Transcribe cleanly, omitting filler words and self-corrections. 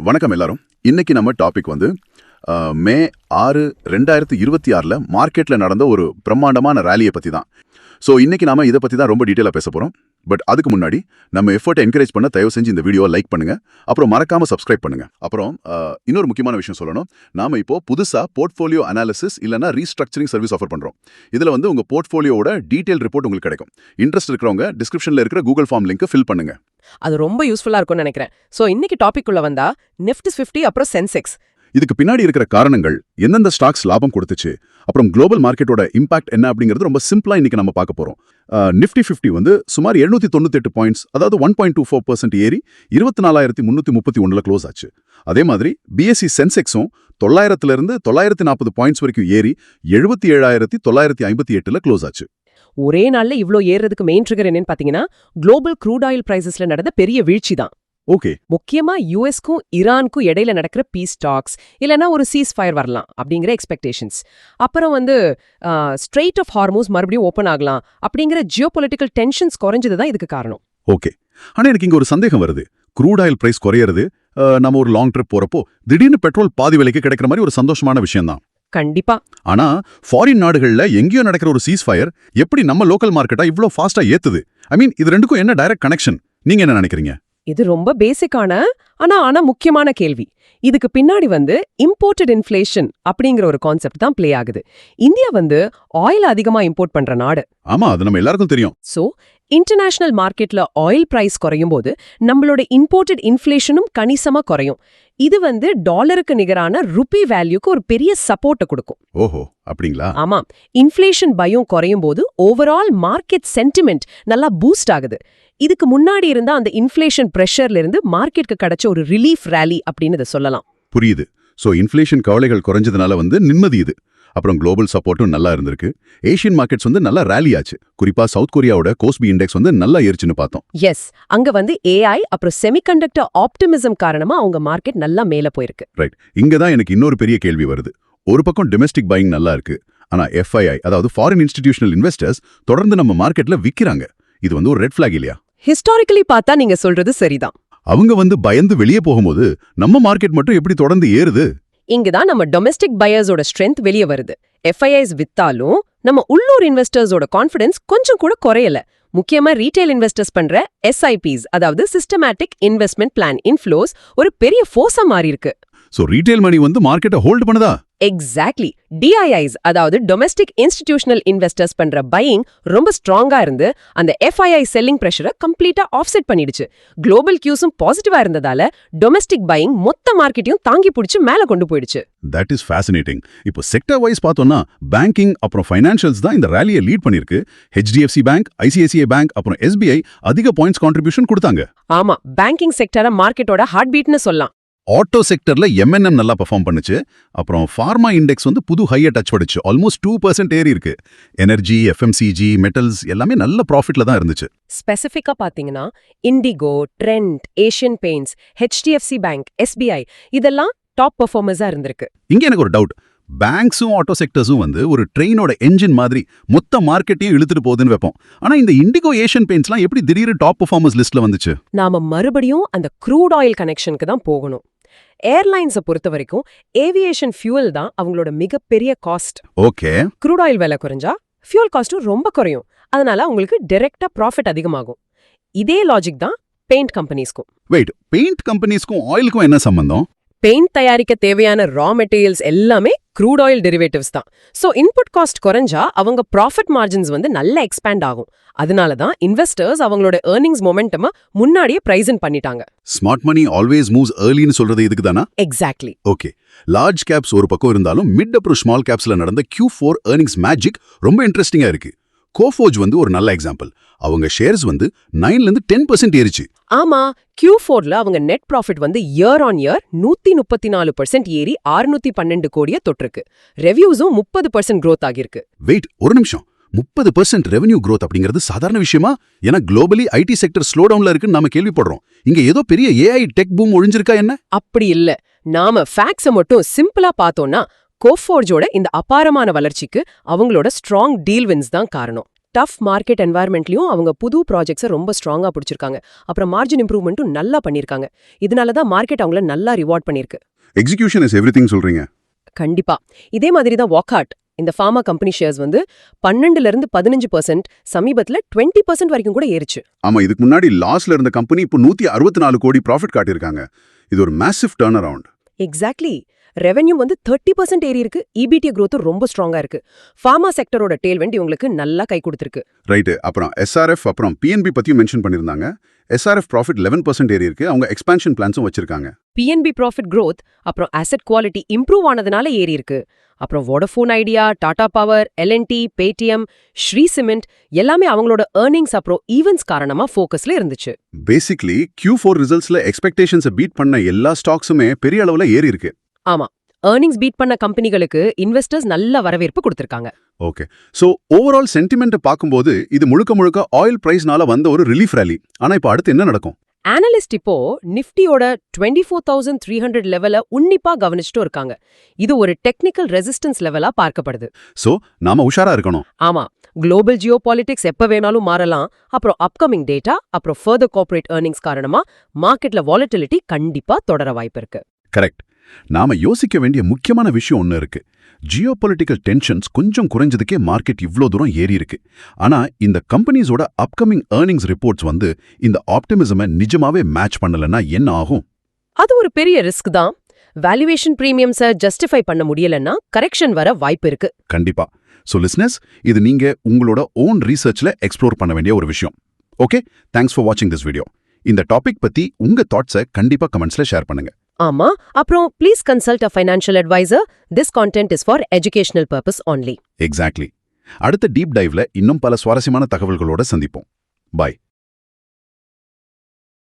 வணக்கம் எல்லாரும். இன்னைக்கு நம்ம டாபிக் வந்து மே 6, 2026 மார்க்கெட்ல நடந்த ஒரு பிரம்மாண்டமான ரேலியை பத்தி தான். ஸோ இன்னைக்கு நாம இதை பத்தி தான் ரொம்ப டீட்டெயிலாக பேச போறோம். பட் அதுக்கு முன்னாடி நம்ம எஃபர்ட்டை என்கரேஜ் பண்ண தயவு செஞ்சு இந்த வீடியோவை லைக் பண்ணுங்க, அப்புறம் மறக்காம சப்ஸ்கிரைப் பண்ணுங்க. அப்புறம் இன்னொரு முக்கியமான விஷயம் சொல்லணும். நாம இப்போ புதுசா போர்ட்ஃபோலியோ அனாலிசிஸ் இல்லைனா ரீஸ்ட்ரக்சரிங் சர்வீஸ் ஆஃபர் பண்றோம். இதுல வந்து உங்க போர்ட்ஃபோலியோட டீடைல் ரிப்போர்ட் உங்களுக்கு கிடைக்கும். இன்ட்ரெஸ்ட் இருக்கிறவங்க டிஸ்கிரிப்ஷன்ல இருக்கிற கூகுள் ஃபார்ம் லிங்க் ஃபில் பண்ணுங்க. அது ரொம்ப யூஸ்ஃபுல்லா இருக்கும்னு நினைக்கிறேன். சோ இன்னைக்கு டாபிக் உள்ள வந்தா நிஃப்டி 50 அப்புறம் சென்செக்ஸ். இதுக்கு பின்னாடி இருக்கிற காரணங்கள், எந்தெந்த ஸ்டாக்ஸ் லாபம் கொடுத்துச்சு, அப்புறம் குளோபல் மார்க்கெட்டோட இம்பாக்ட் என்ன அப்படிங்கிறது ரொம்ப சிம்பிளா இன்னைக்கு நம்ம பார்க்க போறோம். நிஃப்டி 50 வந்து சுமார் 798 பாயிண்ட்ஸ், அதாவது 1.24% ஏறி 24,331 க்ளோஸ் ஆச்சு. அதே மாதிரி பிஎஸ்சி சென்செக்ஸும் 900 940 பாயிண்ட்ஸ் வரைக்கும் ஏறி 77,958 க்ளோஸ் ஆச்சு. ஒரே நாள்ல இவ்ளோ ஏறதுக்கு மெயின் ட்ரிகர் என்னன்னு பாத்தீங்கன்னா குளோபல் க்ரூட் ஆயில் பிரைசஸ்ல நடந்த பெரிய வீழ்ச்சி தான். ஓகே, முக்கியமா யுஎஸ்க்கும் ஈரானுக்கும் இடையில நடக்கிற பீஸ் டாக்ஸ் இல்லனா ஒரு சீஸ் ஃபயர் வரலாம் அப்படிங்கிற எக்ஸ்பெக்டேஷன்ஸ், அப்புறம் வந்து ஸ்ட்ரெயிட் ஆஃப் ஹார்மூஸ் மறுபடியும் ஓப்பன் ஆகலாம் அப்படிங்கிற ஜியோபொலிட்டிக்கல் டென்ஷன்ஸ் குறைஞ்சது தான் இதுக்கு காரணம். ஓகே. ஆனா எனக்கு இங்க ஒரு சந்தேகம் வருது. க்ரூட் ஆயில் பிரைஸ் குறையிறது, நம்ம ஒரு லாங் ட்ரிப் போறப்போ திடீர்னு பெட்ரோல் பாதி விலைக்கு கிடைக்கிற மாதிரி ஒரு சந்தோஷமான விஷயம் தான். கண்டிப்பா. ஆனா ஃபாரின் நாடுகள்ல எங்கேயோ நடக்கிற ஒரு சீஸ் ஃபயர் எப்படி நம்ம லோக்கல் மார்க்கெட்டா இவ்ளோ ஃபாஸ்டா ஏத்துது? ஐ மீன், இது ரெண்டுக்கும் என்ன டைரக்ட் கனெக்ஷன்? நீங்க என்ன நினைக்கிறீங்க? இது ரொம்ப பேசிக்கான ஆனா முக்கியமான கேள்வி. இதுக்கு பின்னாடி வந்து இம்போர்ட்டட் இன்ஃப்ளேஷன் அப்படிங்கிற ஒரு கான்செப்ட் தான் ப்ளே ஆகுது. இந்தியா வந்து ஆயில் அதிகமா இம்போர்ட் பண்ற நாடு. ஆமா, அது நம்ம எல்லாருக்கும் தெரியும். சோ இன்டர்நேஷனல் மார்க்கெட்ல ஆயில் பிரைஸ் குறையும் போது நம்மளோட இம்போர்ட்டட் இன்ஃப்ளேஷனும் கணிசமா குறையும். இது வந்து டாலருக்கு நிகரான ருபி வேல்யூக்கு ஒரு பெரிய சப்போர்ட் கொடுக்கும். ஓஹோ, அப்படிங்களா? ஆமா, இன்ஃப்ளேஷன் பயம் குறையும் போது ஓவரால் மார்க்கெட் சென்டிமெண்ட் நல்லா பூஸ்ட் ஆகுது. இதுக்கு முன்னாடி இருந்த அந்த இன்ஃப்ளேஷன் பிரஷர்ல இருந்து மார்க்கெட்டுக்கு கிடைச்ச ஒரு ரிலீஃப் ரேலி அப்படின்னு இதை சொல்லலாம். புரியுது. சோ இன்ஃப்ளேஷன் கவலைகள் குறைஞ்சதுனால வந்து நிம்மதி இது. அப்புறம் குளோபல் சப்போர்ட்டும் நல்லா இருந்திருக்கு. ஏஷியன் மார்க்கெட்ஸ் வந்து நல்லா ரேலி ஆச்சு. குறிப்பா சவுத் கொரியாவோட கோஸ்பி இண்டெக்ஸ் வந்து நல்லா ஏறிச்சுன்னு பார்த்தோம். எஸ், அங்க வந்து ஏஐ அப்புறம் செமிகண்டக்டர் ஆப்டிமிசம் காரணமா அவங்க மார்க்கெட் நல்லா மேல போயிருக்கு. ரைட். இங்க தான் எனக்கு இன்னொரு பெரிய கேள்வி வருது. ஒரு பக்கம் டொமெஸ்டிக் பையிங் நல்லா இருக்கு, ஆனா எஃப்ஐஐ, அதாவது ஃபாரின் இன்ஸ்டிடியூஷனல் இன்வெஸ்டர்ஸ் தொடர்ந்து நம்ம மார்க்கெட்ல விக்கிறாங்க. இது வந்து ஒரு ரெட் ஃபிளாக் இல்லையா? ஹிஸ்டாரிக்கலி பார்த்தா நீங்க சொல்றது சரிதான். அவங்க வந்து பயந்து வெளியே போகும்போது நம்ம மார்க்கெட் மட்டும் எப்படி தொடர்ந்து ஏறுது? இங்கதான் நம்ம டொமெஸ்டிக் பையர்ஸோட ஸ்ட்ரென்த் வெளியே வருது. எஃப்ஐஐஸ் வித்தாலும் நம்ம உள்ளூர் இன்வெஸ்டர்ஸோட கான்ஃபிடன்ஸ் கொஞ்சம் கூட குறையல. முக்கியமா ரீட்டைல் இன்வெஸ்டர்ஸ் பண்ற எஸ்ஐபிஸ், அதாவது சிஸ்டமேட்டிக் இன்வெஸ்ட்மெண்ட் பிளான் இன்ஃப்ளோஸ் ஒரு பெரிய ஃபோர்ஸா மாறி இருக்கு. சோ ரீட்டைல் மணி வந்து மார்க்கெட்டை ஹோல்ட் பண்ணுதா? எக்ஸாக்ட்லி. டிஐஐஸ், அதாவது டொமெஸ்டிக் இன்ஸ்டிடியூஷனல் இன்வெஸ்டர்ஸ் பண்ற பையிங் ரொம்ப ஸ்ட்ராங்கா இருந்து அந்த எஃப்ஐஐ செல்லிங் பிரஷரை கம்ப்ளீட்டா ஆஃப்செட் பண்ணிடுச்சு. குளோபல் கியூஸும் பாசிட்டிவா இருந்ததால டொமெஸ்டிக் பையிங் மொத்த மார்க்கெட்டையும் தாங்கி பிடிச்சு மேல கொண்டு போயிடுச்சு. That is fascinating. இப்போ செக்டர் வைஸ் பார்த்தோம்னா பேங்கிங் அப்புறம் ஃபைனான்ஷியல்ஸ் தான் இந்த ரேலியை லீட் பண்ணிருக்கு. ஹெச்டிஎஃப்சி பேங்க், ஐசிஐசிஐ பேங்க் அப்புறம் எஸ்பிஐ அதிக பாயிண்ட்ஸ் கான்ட்ரிபியூஷன் கொடுத்தாங்க. ஆமா, பேங்கிங் செக்டரை மார்க்கெட்டோட ஹார்ட் பீட்னு சொல்லலாம். ஆட்டோ செக்டர்ல எம்என்எம் நல்லா பெர்ஃபார்ம் பண்ணுச்சு. அப்புறம் ஃபார்மா இண்டெக்ஸ் வந்து புது ஹையை டச் பண்ணிச்சு. ஆல்மோஸ்ட் 2% ஏறி இருக்கு. எனர்ஜி, எஃப்எம்சிஜி, மெட்டல்ஸ் எல்லாமே நல்ல ப்ராஃபிட்ல தான் இருந்துச்சு. ஸ்பெசிஃபிக்கா பாத்தீங்கன்னா indigo, trend, Asian paints, HDFC bank, SBI இதெல்லாம் டாப் பெர்ஃபார்மர்ஸா இருந்திருக்கு. இங்க எனக்கு ஒரு டவுட். பேங்க்ஸும் ஆட்டோ செக்டர்ஸும் வந்து ஒரு ட்ரெயினோட என்ஜின் மாதிரி மொத்த மார்க்கெட்டையும் இழுத்துட்டு போகுதுன்னு வைப்போம். ஆனா இந்த இண்டிகோ, ஏஷியன் பெயிண்ட்ஸ்லாம் எப்படி திடீர்னு டாப் பெர்ஃபார்மர்ஸ் லிஸ்ட்ல வந்துச்சு? நாம மறுபடியும் அந்த க்ரூட் ஆயில் கனெக்ஷனுக்கு தான் போகணும். ஏர்லைன்ஸை பொறுத்த வரைக்கும் ஏவியேஷன் ஃபியூல் தான் அவங்களோட மிகப்பெரிய காஸ்ட். ஓகே. க்ரூட் ஆயில் விலை குறைஞ்சா ஃபியூல் காஸ்ட்டும் ரொம்ப குறையும். அதனால உங்களுக்கு டைரக்டா ப்ராஃபிட் அதிகமாகும். இதே லாஜிக் தான் பெயிண்ட் கம்பெனிஸ்க்கும். வெயிட், பெயிண்ட் கம்பெனிஸ்க்கும் ஆயிலுக்கும் என்ன சம்பந்தம்? பெயிண்ட் தயாரிக்க தேவையான ரா மெட்டீரியல்ஸ் எல்லாமே க்ரூட் ஆயில் டெரிவேட்டிவ்ஸ் தான். சோ இன்புட் காஸ்ட் குறைஞ்சா அவங்க ப்ராஃபிட் மார்ஜின்ஸ் வந்து நல்லா எக்ஸ்பேண்ட் ஆகும். அதனால தான் இன்வெஸ்டர்ஸ் அவங்களோட ஏர்னிங்ஸ் மொமெண்டமா முன்னாடியே பிரைஸ் பண்ணிட்டாங்க. ஸ்மார்ட் மணி ஆல்வேஸ் மூவ்ஸ் ஏர்லின்னு சொல்றது இதுக்கு தானா? எக்ஸாக்ட்லி. ஓகே. லார்ஜ் கேப்ஸ் ஒரு பக்கம் இருந்தாலும் மிட் அப்புறம் ஸ்மால் கேப்ஸ்ல நடந்த Q4 ஏர்னிங்ஸ் மேஜிக் ரொம்ப இன்ட்ரெஸ்டிங்கா இருக்கு. கோஃபோர்ஜ் வந்து ஒரு நல்ல எக்ஸாம்பிள். அவங்க ஷேர்ஸ் வந்து 9ல 10% ஏறிச்சு. ஆமா, Q4ல அவங்க நெட் ப்ராஃபிட் வந்து இயர் ஆன் இயர் 134% ஏறி 612 கோடியை தொட்டிருக்கு. ரெவ்யூஸும் 30% growth ஆகிருக்கு. வெயிட், ஒரு நிமிஷம். 30% ரெவென்யூ growth அப்படிங்கிறது சாதாரண விஷயமா? ஏன்னா குளோபலி ஐடி செக்டர் ஸ்லோ டவுன்ல இருக்குன்னு நாம கேள்விப்படுறோம். இங்க ஏதோ பெரிய ஏஐ டெக் பூம் ஒழிஞ்சிருக்கா என்ன? அப்படி இல்ல. நாம ஃபேக்ட்ஸை மட்டும் சிம்பிளா பார்த்தோம்னா கோஃபோர்ஜோட இந்த அபாரமான வளர்ச்சிக்கு அவங்களோட ஸ்ட்ராங் டீல் வின்ஸ் தான் காரணம். டஃப் மார்க்கெட் என்வாயர்மெண்ட்லயும் அவங்க புது ப்ராஜெக்ட்ஸை ரொம்ப ஸ்ட்ராங்கா பிடிச்சிருக்காங்க. அப்புறம் மார்ஜின் இம்ப்ரூவ்மெண்ட்டும் நல்லா பண்ணிருக்காங்க. இதனால தான் மார்க்கெட் அவங்கள நல்லா ரிவார்ட் பண்ணிருக்கு. எக்ஸிகியூஷன் இஸ் எவ்ரிதிங் சொல்றீங்க. கண்டிப்பா. இதே மாதிரி தான் வாக்ஹார்ட் இந்த ஃபார்மா கம்பெனி ஷேர்ஸ் வந்து 12% சமீபத்துல 20% வரைக்கும் கூட ஏறிச்சு. ஆமா, இதுக்கு முன்னாடி லாஸ்ல இருந்த கம்பெனி இப்போ 164 கோடி ப்ராஃபிட் காட்டியிருக்காங்க. இது ஒரு massive turn around. Exactly. Revenue வந்து 30% ஏறி இருக்கு. EBT growth ரொம்ப ஸ்ட்ராங்கா இருக்கு. ஃபார்மா செக்டரோட டேல்வெண்ட் இவங்களுக்கு நல்லா கை கொடுத்திருக்கு. ரைட்டு. அப்புறம் SRF அப்புறம் PNB பத்தியும் மென்ஷன் பண்ணிருந்தாங்க. SRF ப்ராஃபிட் 11% ஏறி இருக்கு. அவங்க எக்ஸ்பான்ஷன் பிளான்ஸும் வச்சிருக்காங்க. PNB ப்ராஃபிட் growth அப்புறம் அசெட் குவாலிட்டி இம்ப்ரூவ் ஆனதுனால ஏறி இருக்கு. அப்புறம் Vodafone Idea, Tata power, L&T, Paytm, Shree Cement எல்லாமே அவங்களோட ஏர்னிங்ஸ் அப்புறம் ஈவென்ட்ஸ் காரணமா ஃபோக்கஸ்ல இருந்துச்சு. பேசிக்லி Q4 ரிசல்ட்ஸ்ல எக்ஸ்பெக்டேஷன்ஸை பீட் பண்ண எல்லா ஸ்டாக்ஸுமே பெரிய அளவுல ஏறி இருக்கு. ஆமா, ஏர்னிங்ஸ் பீட் பண்ண கம்பெனிகளுக்கு இன்வெஸ்டர்ஸ் நல்ல வரவேற்பு கொடுத்திருக்காங்க. ஓகே. சோ ஓவரால் சென்டிமெண்ட் பாக்கும்போது இது முழுக்க முழுக்க ஆயில் பிரைஸ்னால வந்த ஒரு ரிலீஃப் ரேலி. ஆனா இப்போ அடுத்து என்ன நடக்கும்? அனலிஸ்ட் இப்போ நிஃப்டியோட 24,300 லெவல உன்னிப்பா கவனிச்சுட்டு இருக்காங்க. இது ஒரு டெக்னிக்கல் ரெசிஸ்டன்ஸ் லெவலா பார்க்கப்படுது. சோ நாம உஷாரா இருக்கணும். ஆமா, குளோபல் ஜியோ பாலிடிக்ஸ் எப்ப வேணாலும் மாறலாம். அப்புறம் அப்கமிங் டேட்டா அப்புறம் ஃபர்தர் கார்ப்பரேட் ஏர்னிங்ஸ் காரணமா மார்க்கெட்ல வாலட்டிலிட்டி கண்டிப்பா தொடர வாய்ப்பு இருக்கு. கரெக்ட். நாம யோசிக்க வேண்டிய முக்கியமான விஷயம் ஒன்னு இருக்கு. ஜியோபொலிட்டிக்கல் டென்ஷன்ஸ் கொஞ்சம் குறைஞ்சதுக்கே மார்க்கெட் இவ்ளோ தூரம் ஏறி இருக்கு. ஆனா இந்த கம்பெனிஸோட அப்கமிங் ஏர்னிங்ஸ் ரிப்போர்ட்ஸ் வந்து இந்த ஆப்டிமிசமை நிஜமாவே மேட்ச் பண்ணலன்னா என்ன ஆகும்? அது ஒரு பெரிய ரிஸ்க் தான். வேல்யூவேஷன் பிரீமியம்ஸை ஜஸ்டிஃபை பண்ண முடியலன்னா கரெக்ஷன் வர வாய்ப்பு இருக்கு. கண்டிப்பா. சோ லிஸ்னர்ஸ், இது நீங்க உங்களோட ஓன் ரீசர்ச்ல எக்ஸ்ப்ளோர் பண்ண வேண்டிய ஒரு விஷயம். ஓகே, தேங்க்ஸ் ஃபார் வாட்சிங் திஸ் வீடியோ. இந்த டாபிக் பத்தி உங்க தாட்ஸை கண்டிப்பா கமெண்ட்ஸ்ல ஷேர் பண்ணுங்க. ஆமா, அப்புறம் please consult a financial advisor. This content is for educational purpose only. Exactly. அடுத்த டீப் டைவ்ல இன்னும் பல சுவாரஸ்யமான தகவல்களோட சந்திப்போம். பாய்.